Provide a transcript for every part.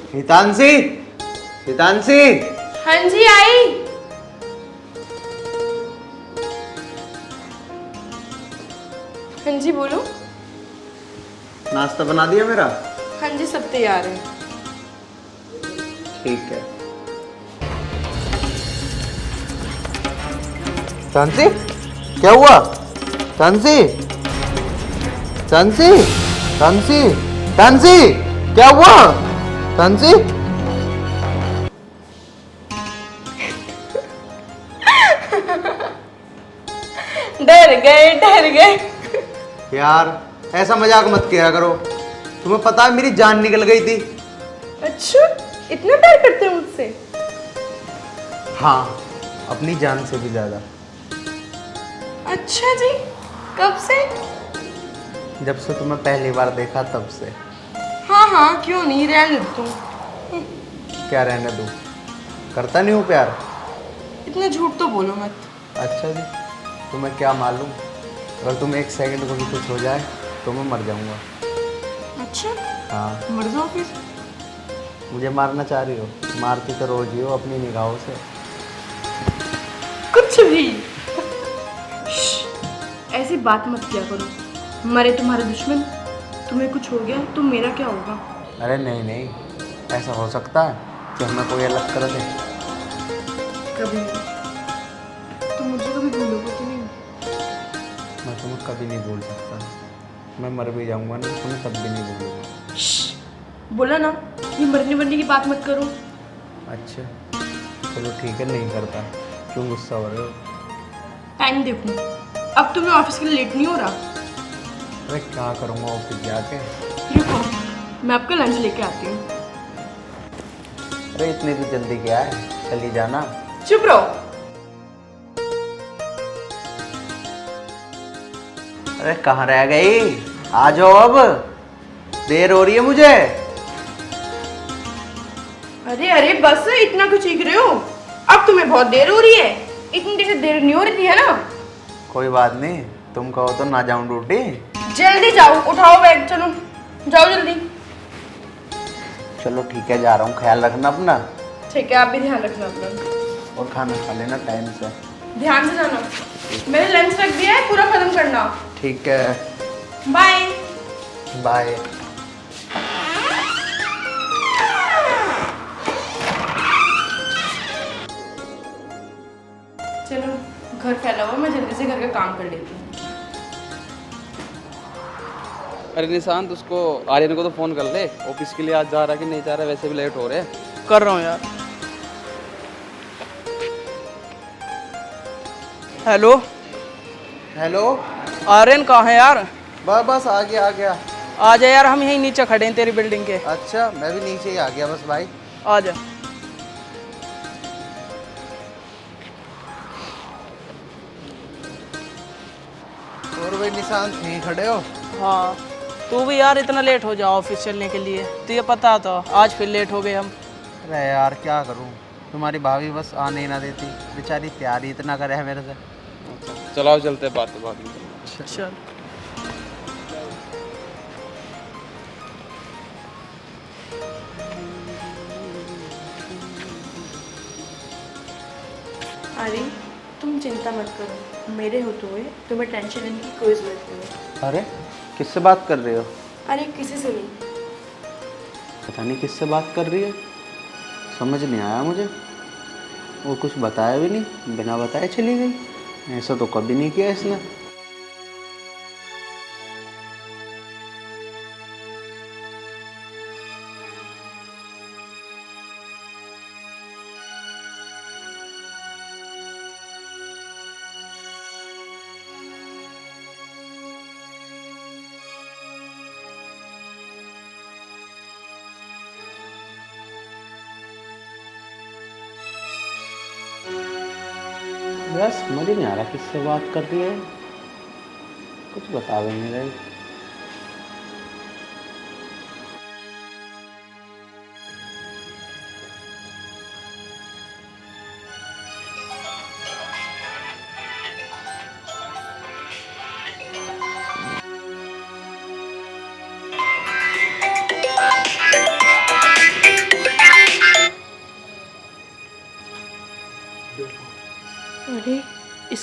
हितांशी, हितांशी। हाँ जी आई। हाँ जी बोलो। नाश्ता बना दिया मेरा? हाँ जी सब तैयार है। ठीक है। चांसी, क्या हुआ? चांसी, चांसी, चांसी, चांसी, क्या हुआ? चांसी। डर गए। यार ऐसा मजाक मत किया करो। तुम्हें पता है मेरी जान निकल गई थी। अच्छा, इतना प्यार करते हो मुझसे? हाँ, अपनी जान से भी ज्यादा। अच्छा जी, कब से? जब से तुम्हें पहली बार देखा तब से। हाँ क्यों नहीं, रहने दो तुम। क्या रहने दूं? करता नहीं हूँ प्यार। इतना झूठ तो बोलो मत। अच्छा जी, तुम्हें क्या मालूम, अगर तुम एक सेकंड को भी कुछ हो जाए तो मैं मर जाऊंगा। अच्छा, हाँ। मर जाओ फिर। मुझे मारना चाह रही हो? मारती तो रोज ही हो अपनी निगाहों से। कुछ भी। ऐसी बात मत किया करो। मरे तुम्हारे दुश्मन, तुम्हें कुछ हो गया तो मेरा क्या होगा? अरे नहीं नहीं, ऐसा हो सकता है कि हमें कोई अलग कर दे? कभी नहीं। तुम मुझे कभी भूलोगे कि नहीं? मैं तुम्हें कभी नहीं भूल सकता। मैं मर भी जाऊंगा ना, तुम्हें तब भी नहीं भूलूंगा। बोला ना, ये मरने वरने की बात मत करो। अच्छा चलो ठीक है, नहीं करता। क्यों गुस्सा हो रहे हो? टाइम देखो, अब तुम्हें ऑफिस के लिए लेट नहीं हो रहा? अरे क्या करूँगा ऑफिस जाके। रुको, मैं आपका लंच लेके आती हूँ। अरे इतनी भी जल्दी क्या है, चली जाना। चुप रहो। अरे कहाँ रह गई? आ जाओ, अब देर हो रही है मुझे। अरे बस, इतना क्यों चीख रहे हो? अब तुम्हें बहुत देर हो रही है। इतनी देर से देर नहीं हो रही थी है ना? कोई बात नहीं, तुम कहो तो ना जाऊं ड्यूटी। जल्दी जाओ, उठाओ बैग, चलो जाओ जल्दी। चलो ठीक है, जा रहा हूँ, ख्याल रखना अपना। ठीक है, आप भी ध्यान रखना अपना। और खाना खा लेना टाइम से। ध्यान से जाना। मैंने लंच रख दिया है, पूरा खत्म करना। ठीक है, बाय बाय। चलो, घर फैला हुआ, मैं जल्दी से घर का काम कर लेती हूँ। अरे निशांत, उसको आर्यन को तो फ़ोन कर ले, ऑफिस के लिए आज जा रहा है कि नहीं जा रहा है, वैसे भी लेट हो रहे हैं। कर रहा हूँ यार। Hello hello. आर्यन, कहाँ है यार? बस बस आ गया आ गया। आ जा यार, हम यहीं नीचे खड़े हैं तेरी बिल्डिंग के। अच्छा मैं भी नीचे ही आ गया बस भाई। आ जा। और भाई निशांत यहीं खड़े हो? हाँ, तू भी यार इतना लेट हो जा ऑफिस चलने के लिए, तुझे पता तो आज फिर लेट हो गए हम। अरे यार क्या करूं, तुम्हारी भाभी बस आने ही ना देती, बेचारी प्यार ही इतना करे है मेरे से। चलाओ, चलते बात तो बाद में। चल। अरे तुम चिंता मत करो, मेरे होते हुए तुम्हें टेंशन लेने की कोई जरूरत नहीं है। अरे किससे बात कर रहे हो? अरे किसी से नहीं। पता नहीं किससे बात कर रही है, समझ नहीं आया मुझे। वो कुछ बताया भी नहीं, बिना बताए चली गई। ऐसा तो कभी नहीं किया इसने। यार समझ ही नहीं आ रहा किससे बात कर रही है, कुछ बता भी नहीं रही।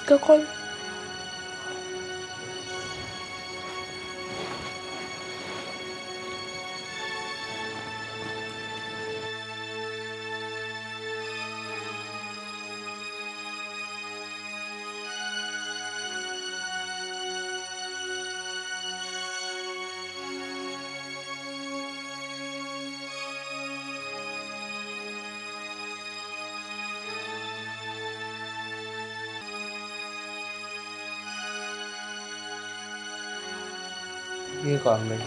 किसका कॉल? ये कौन भाई?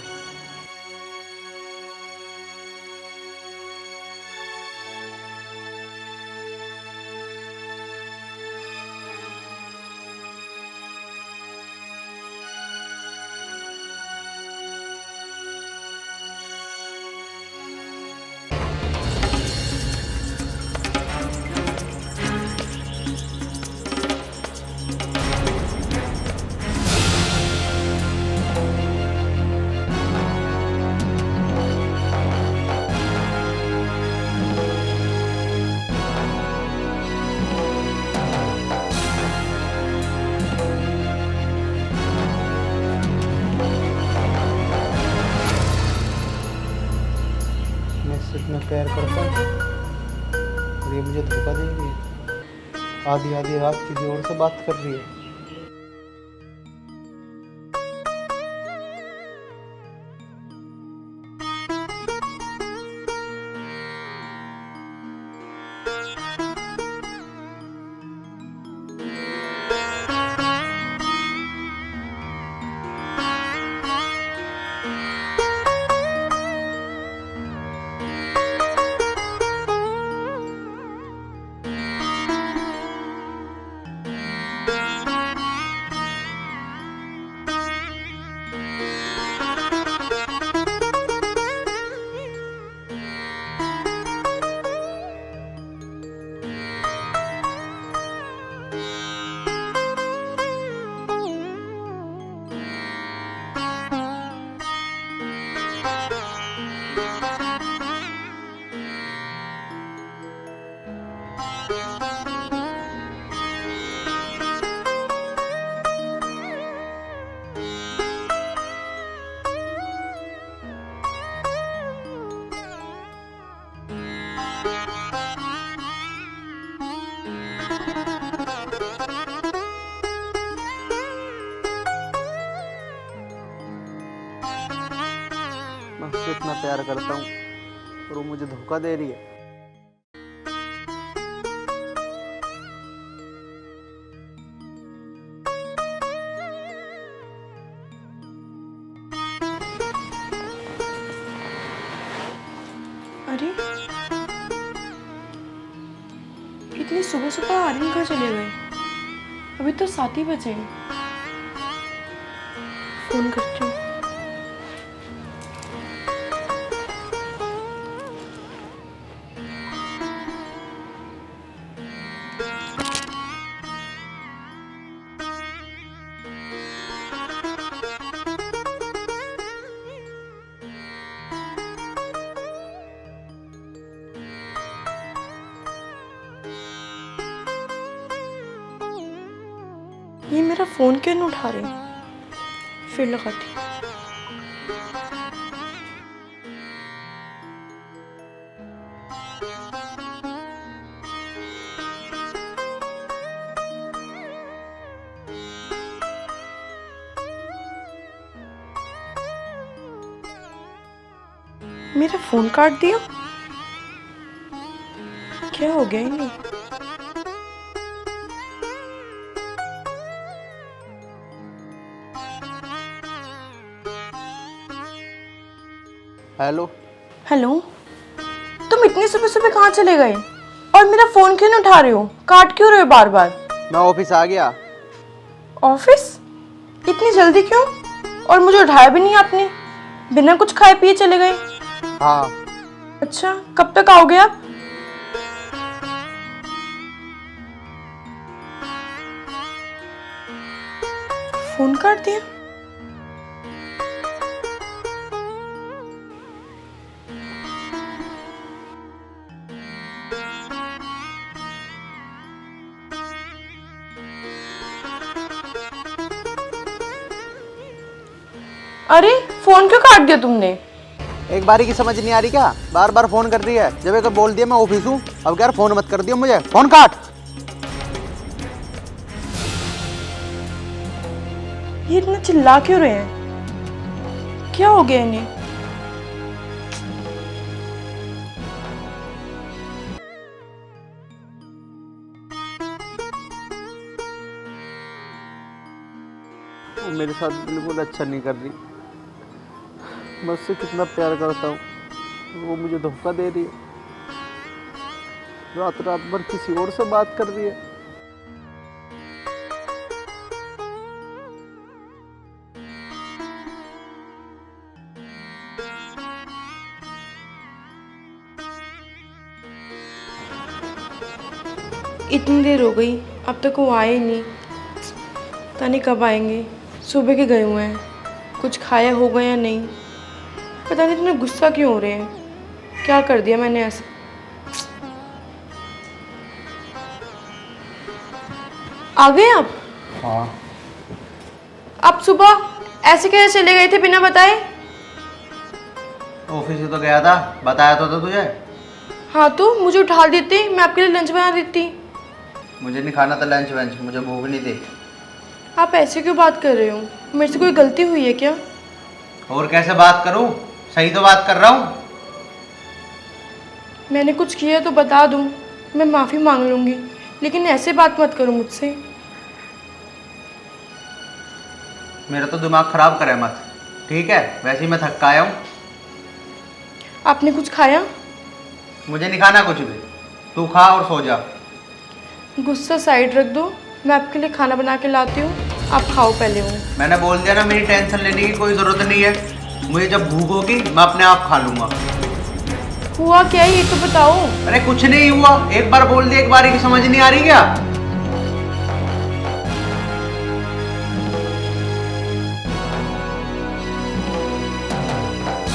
मैं इससे इतना प्यार करता हूँ और ये मुझे धोखा दे रही है। आधी आधी रात किसी और से बात कर रही है। मैं उससे इतना प्यार करता हूँ और वो मुझे धोखा दे रही है। अरे इतनी सुबह सुबह आर्यन कहाँ चले गए? अभी तो 7 ही बजे हैं। फोन करती हूँ। ये मेरा फोन क्यों नहीं उठा रहे? फिर लगाती। मेरा फोन काट दिया। क्या हो गया इन्हें? हेलो। हेलो, तुम इतनी सुबह सुबह कहाँ चले गए और मेरा फोन क्यों नहीं उठा रहे हो? काट क्यों रहे हो बार बार? मैं ऑफिस आ गया। ऑफिस? इतनी जल्दी क्यों? और मुझे उठाया भी नहीं आपने, बिना कुछ खाए पिए चले गए। हाँ। अच्छा, कब तक आओगे आप? फोन काट दिया। अरे फोन क्यों काट दिया तुमने? एक बारी की समझ नहीं आ रही क्या? बार बार फोन कर रही है। जब एक बोल दिया मैं ऑफिस हूँ, अब यार फोन मत कर दियो मुझे, फोन काट। ये इतना चिल्ला क्यों रहे हैं? क्या हो गया इन्हें? वो मेरे साथ बिल्कुल अच्छा नहीं कर रही। मैं उससे कितना प्यार करता हूँ, वो मुझे धोखा दे रही है। रात रात भर किसी और से बात कर रही है। इतनी देर हो गई, अब तक वो आए ही नहीं। पता नहीं कब आएंगे। सुबह के गए हुए हैं, कुछ खाया होगा या नहीं। पता नहीं इतना गुस्सा क्यों हो रहे हैं। क्या कर दिया मैंने ऐसा? आ गए आप? हाँ। आप सुबह ऐसे कैसे चले गए थे बिना बताए? ऑफिस से तो गया था, बताया तो था तुझे। हाँ तो मुझे उठा देते, मैं आपके लिए लंच बना देती। मुझे नहीं खाना था लंच वंच, मुझे भूख नहीं थी। आप ऐसे क्यों बात कर रहे हो? मेरे से कोई गलती हुई है क्या? और कैसे बात करूं? सही तो बात कर रहा हूं। मैंने कुछ किया तो बता दूं, मैं माफ़ी मांग लूँगी, लेकिन ऐसे बात मत करो मुझसे। मेरा तो दिमाग खराब करे मत, ठीक है? वैसे ही मैं थक आया हूँ। आपने कुछ खाया? मुझे नहीं खाना कुछ भी, तू खा और सो जा। गुस्सा साइड रख दो, मैं आपके लिए खाना बना के लाती हूँ, आप खाओ पहले वो। मैंने बोल दिया ना, मेरी टेंशन लेने की कोई ज़रूरत नहीं है। मुझे जब भूख होगी मैं अपने आप खा लूँगा। हुआ क्या है ये तो बताओ। अरे कुछ नहीं हुआ, एक बार बोल दिया, एक बार की समझ नहीं आ रही क्या?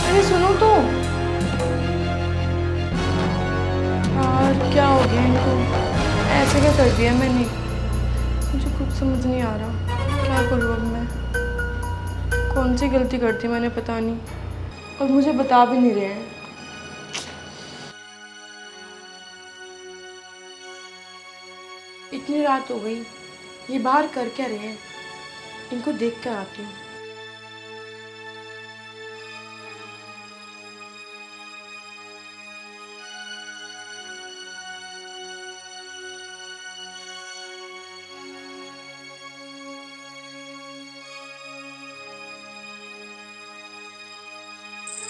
अरे सुनो तो। यार क्या हो गया इनको? ऐसे क्या कर दिया मैंने? मुझे कुछ समझ नहीं आ रहा, क्या करूँ अब मैं? कौन सी गलती करती मैंने पता नहीं, और मुझे बता भी नहीं रहे हैं। इतनी रात हो गई, ये बाहर कर क्या रहे हैं? इनको देख कर आती हूँ।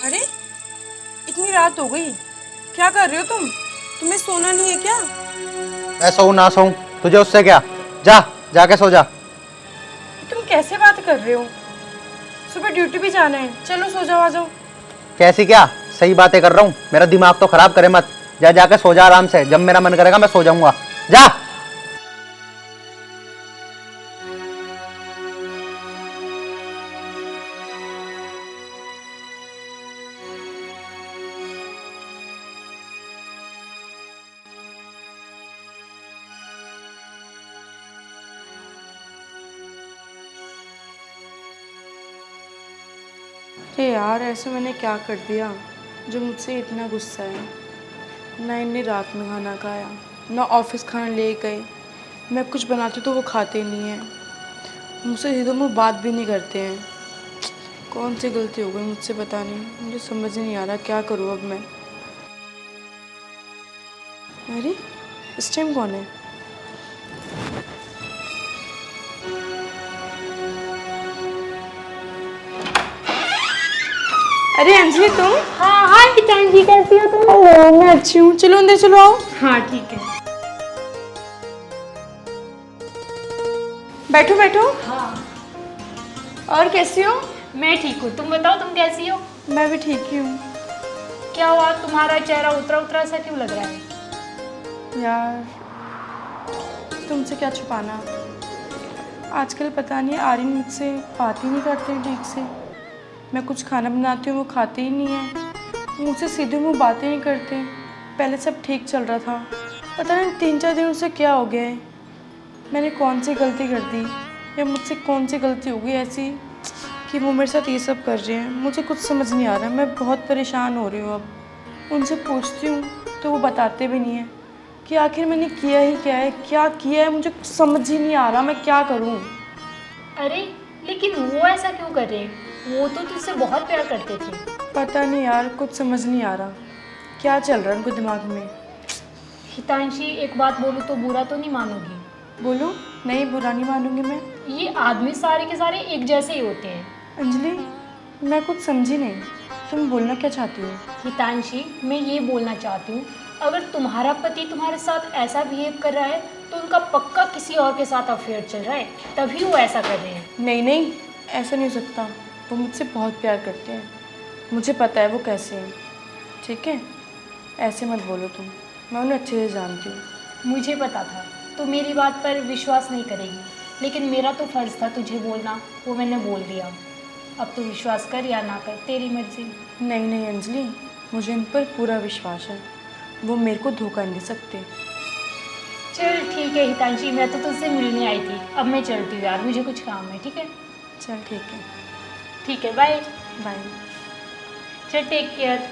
अरे इतनी रात हो गई, क्या कर रहे हो तुम? तुम्हें सोना नहीं है क्या? मैं सोऊं ना सोऊं, तुझे उससे क्या? जा, जाके सो जा। तुम कैसे बात कर रहे हो? सुबह ड्यूटी भी जाना है, चलो सो जाओ, आ जाओ। कैसी क्या? सही बातें कर रहा हूँ, मेरा दिमाग तो खराब करे मत। जा, जाके सो जा आराम से, जब मेरा मन करेगा मैं सो जाऊंगा। जा। अरे यार, ऐसे मैंने क्या कर दिया जो मुझसे इतना गुस्सा है? ना इन्हें रात में खाना खाया, ना ऑफिस खाना ले गए। मैं कुछ बनाती तो वो खाते नहीं हैं, मुझसे सीधे मुँह बात भी नहीं करते हैं। कौन सी गलती हो गई मुझसे पता नहीं, मुझे समझ नहीं आ रहा क्या करूँ अब मैं। अरे इस टाइम कौन है? अरे अंजलि तुम? हाँ हाय चांदी, कैसी हो तुम? हेलो, मैं अच्छी हूँ। चलो अंदर चलो, आओ। हाँ ठीक है। बैठो बैठो। हाँ और कैसी हो? मैं ठीक हूँ, तुम बताओ तुम कैसी हो? मैं भी ठीक ही हूँ। क्या हुआ, तुम्हारा चेहरा उतरा उतरा सा क्यों लग रहा है? यार तुमसे क्या छुपाना, आजकल पता नहीं आर्यन मुझसे बात ही नहीं करते ठीक से। मैं कुछ खाना बनाती हूँ वो खाते ही नहीं है, मुझसे सीधे मुँह बातें नहीं करते। पहले सब ठीक चल रहा था, पता नहीं 3-4 दिन से क्या हो गया है। मैंने कौन सी गलती कर दी या मुझसे कौन सी गलती हो गई ऐसी कि वो मेरे साथ ये सब कर रहे हैं। मुझे कुछ समझ नहीं आ रहा, मैं बहुत परेशान हो रही हूँ। अब उनसे पूछती हूँ तो वो बताते भी नहीं हैं कि आखिर मैंने किया ही क्या है, क्या किया है। मुझे कुछ समझ ही नहीं आ रहा, मैं क्या करूँ। अरे लेकिन वो ऐसा क्यों कर रहे हैं? वो तो तुझसे बहुत प्यार करते थे। पता नहीं यार, कुछ समझ नहीं आ रहा क्या चल रहा है उनको दिमाग में। हितांशी, एक बात बोलूँ तो बुरा तो नहीं मानोगी? बोलो। नहीं, बुरा नहीं मानूंगी मैं। ये आदमी सारे के सारे एक जैसे ही होते हैं। अंजलि, मैं कुछ समझी नहीं, तुम बोलना क्या चाहती हो? हितांशी, मैं ये बोलना चाहती हूँ, अगर तुम्हारा पति तुम्हारे साथ ऐसा बिहेव कर रहा है तो उनका पक्का किसी और के साथ अफेयर चल रहा है, तभी वो ऐसा कर रहे हैं। नहीं नहीं, ऐसा नहीं हो सकता। वो मुझसे बहुत प्यार करते हैं, मुझे पता है वो कैसे हैं। ठीक है, ऐसे मत बोलो तुम, मैं उन्हें अच्छे से जानती हूँ। मुझे पता था तो मेरी बात पर विश्वास नहीं करेगी, लेकिन मेरा तो फ़र्ज़ था तुझे बोलना, वो मैंने बोल दिया। अब तो विश्वास कर या ना कर, तेरी मर्जी। नहीं नहीं अंजलि, मुझे इन पर पूरा विश्वास है, वो मेरे को धोखा नहीं दे सकते। चल ठीक है हितांशी, मैं तो तुझसे मिलने आई थी, अब मैं चलती हूँ यार, मुझे कुछ काम है। ठीक है? चल ठीक है, ठीक है, बाय। बाय। चल टेक केयर।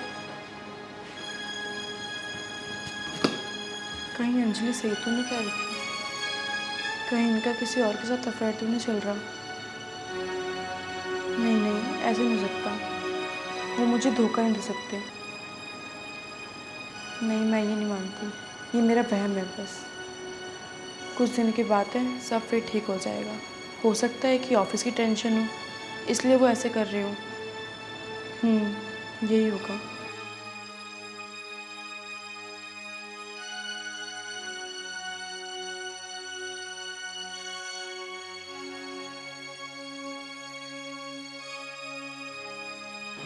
कहीं अंजलि सही तो नहीं कह रही थी? कहीं इनका किसी और के साथ अफेयर तो नहीं चल रहा? नहीं नहीं, ऐसे नहीं हो सकता, वो मुझे धोखा नहीं दे सकते। नहीं, मैं ये नहीं मानती, ये मेरा वहम है बस। कुछ दिन की बात है, सब फिर ठीक हो जाएगा। हो सकता है कि ऑफिस की टेंशन हो, इसलिए वो ऐसे कर रहे हो। यही होगा।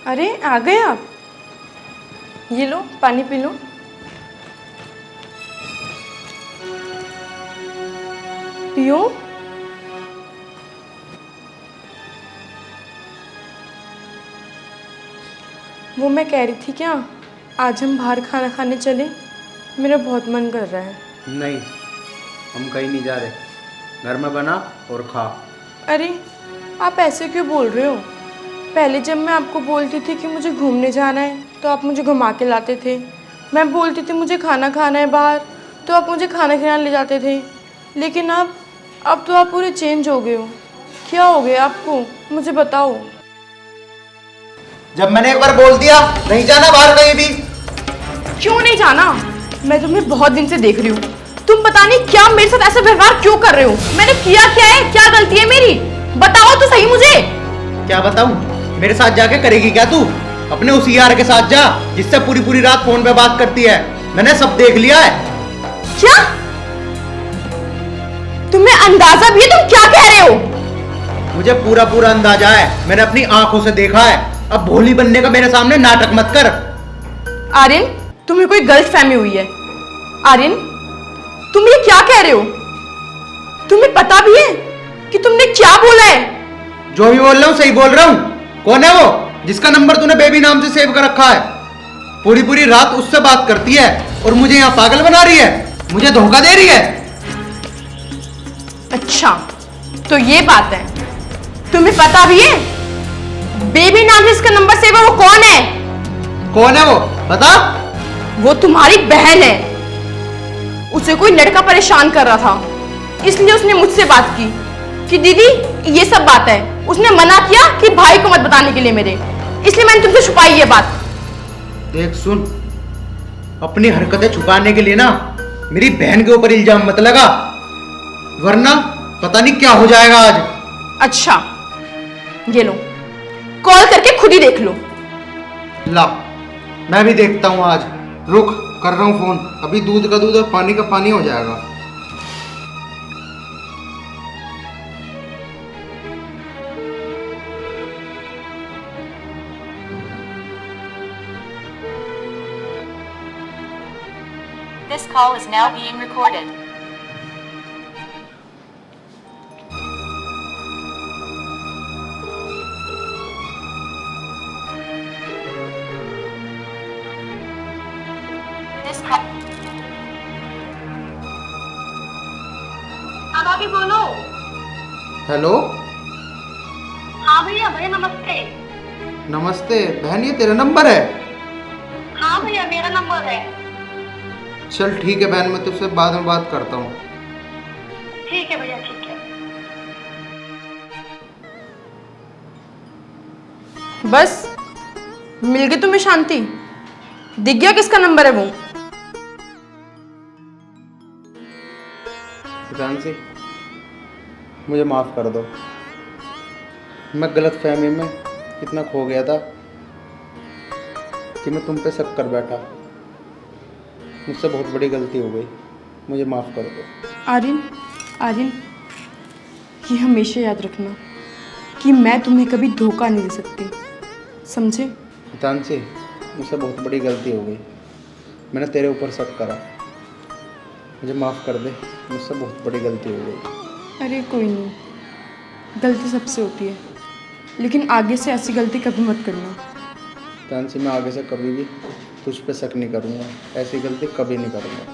अरे आ गए आप, ये लो पानी पी लो। पियो। वो मैं कह रही थी क्या, आज हम बाहर खाना खाने चले? मेरा बहुत मन कर रहा है। नहीं, हम कहीं नहीं जा रहे, घर में बना और खा। अरे आप ऐसे क्यों बोल रहे हो? पहले जब मैं आपको बोलती थी कि मुझे घूमने जाना है तो आप मुझे घुमा के लाते थे। मैं बोलती थी मुझे खाना खाना है बाहर तो आप मुझे खाना खिलाने ले जाते थे। लेकिन अब तो आप पूरे चेंज हो गए हो। क्या हो गया आपको, मुझे बताओ। जब मैंने एक बार बोल दिया नहीं जाना बाहर कहीं भी। क्यों नहीं जाना? मैं तुम्हें बहुत दिन से देख रही हूँ, तुम पता नहीं क्या मेरे साथ ऐसा व्यवहार क्यों कर रहे हो। मैंने किया क्या है, क्या गलती है मेरी? बताओ तो सही मुझे। क्या बताऊं? मेरे साथ जाके करेगी क्या तू? अपने उस यार के साथ जा जिससे पूरी पूरी रात फोन पे बात करती है। मैंने सब देख लिया है। क्या तुम्हें अंदाजा भी है तुम क्या कह रहे हो? मुझे पूरा पूरा अंदाजा है, मैंने अपनी आंखों से देखा है। अब भोली बनने का मेरे सामने नाटक मत कर। आर्यन, तुम्हें कोई गलतफहमी हुई है। आर्यन, तुम ये क्या कह रहे हो? तुम्हें पता भी है कि तुमने क्या बोला है? जो भी बोल रहा हूँ सही बोल रहा हूँ। कौन है वो जिसका नंबर तूने बेबी नाम से सेव कर रखा है? पूरी पूरी रात उससे बात करती है और मुझे यहाँ पागल बना रही है, मुझे धोखा दे रही है। अच्छा तो ये बात है, तुम्हें पता भी है बेबी नाम से इसका नंबर सेव है? वो कौन है? कौन है वो बता। वो तुम्हारी बहन है। उसे कोई लड़का परेशान कर रहा था, इसलिए उसने मुझसे बात की कि दीदी ये सब बात है। उसने मना किया कि भाई को मत बताने के लिए मेरे, इसलिए मैंने तुमसे छुपाई ये बात। देख सुन, अपनी हरकतें छुपाने के लिए ना मेरी बहन के ऊपर इल्जाम मत लगा, वरना पता नहीं क्या हो जाएगा आज। अच्छा ये लो, कॉल करके खुद ही देख लो। ला, मैं भी देखता हूं आज। रुक, कर रहा हूं फोन। अभी दूध का दूध और पानी का पानी हो जाएगा। This call is now being recorded. This call. हाँ भाभी बोलो। हेलो, हाँ भैया भैया नमस्ते। नमस्ते बहन, ये तेरा नंबर है? हाँ भैया मेरा नंबर है। चल ठीक है बहन, मैं तुझसे बाद में बात करता हूँ। ठीक है भैया, ठीक है। बस मिल गई तुम्हें शांति? दिख गया किसका नंबर है वो? जानसी, मुझे माफ़ कर दो। मैं गलत फहमी में इतना खो गया था कि मैं तुम पे शक कर बैठा। मुझसे बहुत बड़ी गलती हो गई, मुझे माफ़ कर दो। आर्यन, आर्यन, ये हमेशा याद रखना कि मैं तुम्हें कभी धोखा नहीं दे सकती, समझे? जानसी, मुझसे बहुत बड़ी गलती हो गई। मैंने तेरे ऊपर शक करा, मुझे माफ़ कर दे। मुझसे बहुत बड़ी गलती हो गई। अरे कोई नहीं, गलती सबसे होती है, लेकिन आगे से ऐसी गलती कभी मत करना। जानसी, मैं आगे से कभी भी तुझ पे शक नहीं करूँगा, ऐसी गलती कभी नहीं करूँगा।